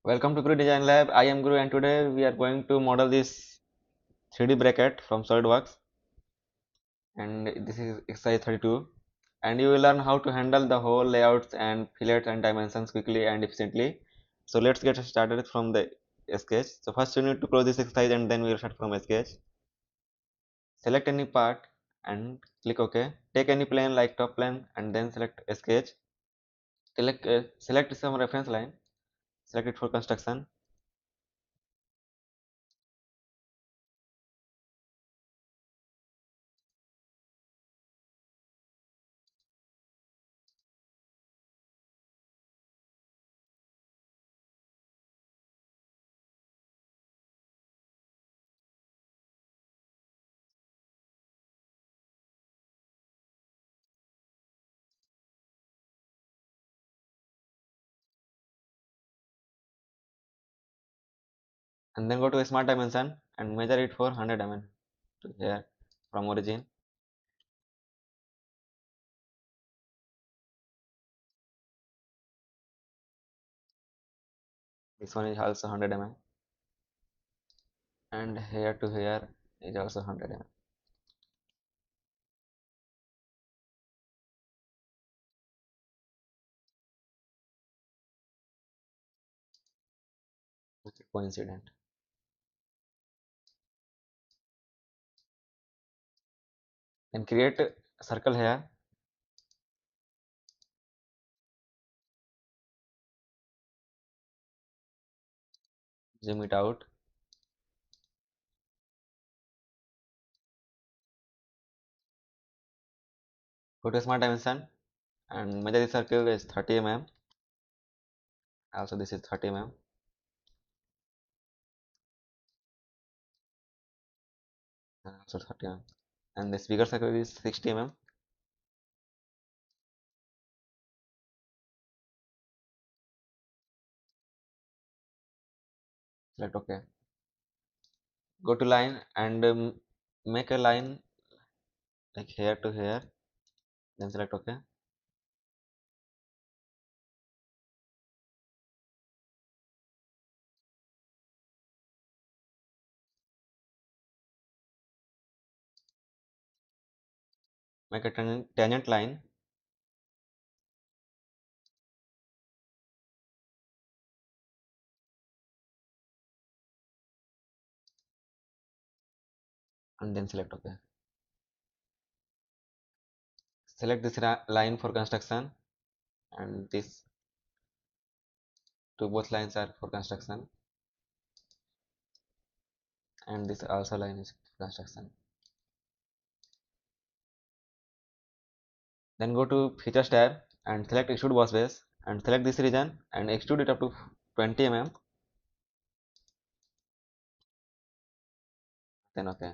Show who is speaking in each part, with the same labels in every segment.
Speaker 1: Welcome to Guru Design Lab. I am Guru and today we are going to model this 3D bracket from SolidWorks, and this is exercise 32, and you will learn how to handle the whole layouts and fillets and dimensions quickly and efficiently. So let's get started from the sketch. So first you need to close this exercise and then we will start from a sketch. Select any part and click OK. Take any plane like top plane and then select a sketch. Select some reference line. Select it for construction. And then go to a smart dimension and measure it for 100 mm to here from origin. This one is also 100 mm and here to here is also 100 mm. Okay, coincident. Then create a circle here, zoom it out. Go to smart dimension and measure the circle is 30 mm. Also this is 30 mm. And also 30 mm. And this bigger circle is 60 mm. Select OK. Go to line and make a line like here to here. Then select OK. Make a tangent line. And then select OK. Select this line for construction and this two both lines are for construction and this also line is construction. Then go to features tab and select extrude boss base and select this region and extrude it up to 20 mm. Then OK.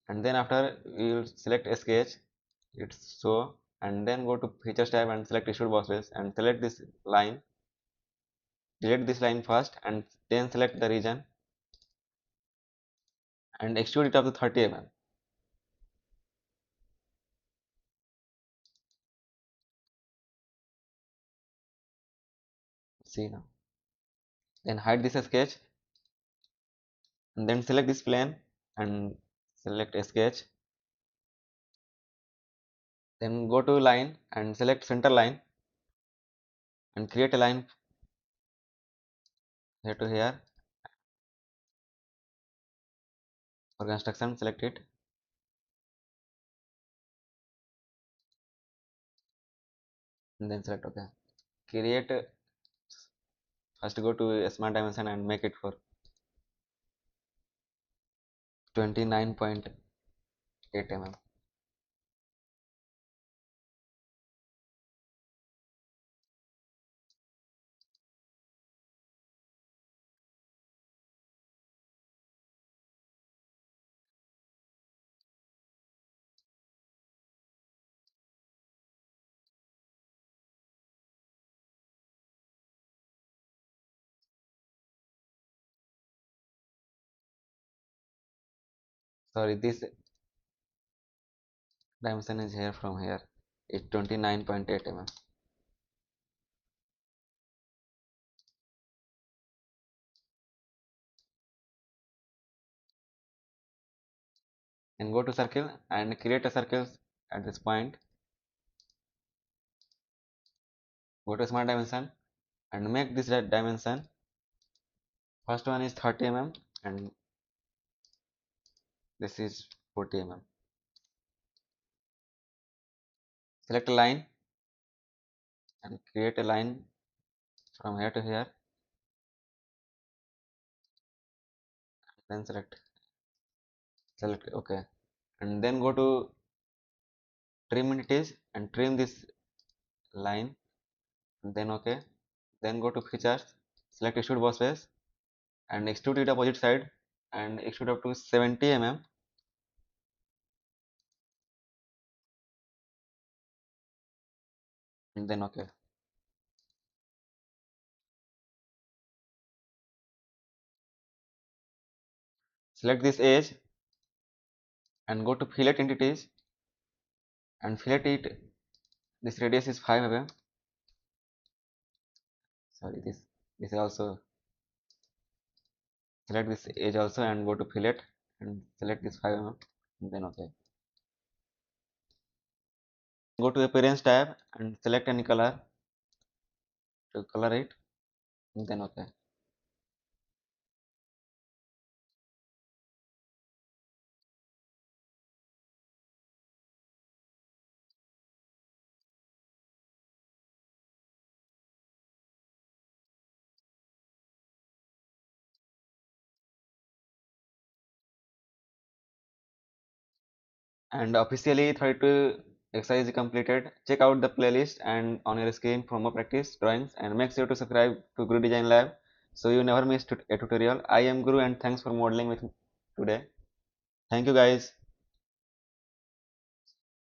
Speaker 1: And then after you will select a sketch, it's so, and then go to features tab and select extrude boss base and select this line. Delete this line first and then select the region and extrude it up to 30 mm. See now. Then hide this sketch and then select this plane and select a sketch. Then go to line and select center line and create a line here to here. For construction, select it and then select OK. Create first go to a smart dimension and make it for 29.8 mm. Sorry, this dimension is here from here. It's 29.8 mm. and go to circle and create a circle at this point. Go to smart dimension and make this dimension. First one is 30 mm and this is 40 mm. Select a line and create a line from here to here. Then select OK, and then go to trim entities and trim this line, and then OK. Then go to features, select extrude boss face and extrude it opposite side and extrude up to 70 mm. And then OK. Select this edge and go to fillet entities and fillet it. This radius is 5 mm. Sorry, this is also. Select this edge also and go to fillet and select this 5 mm and then OK. Go to appearance tab and select any color to color it and then OK. And officially 32 exercise is completed. Check out the playlist and on your screen for more practice drawings and make sure to subscribe to Guru Design Lab so you never miss a tutorial. I am Guru and thanks for modeling with me today. Thank you guys.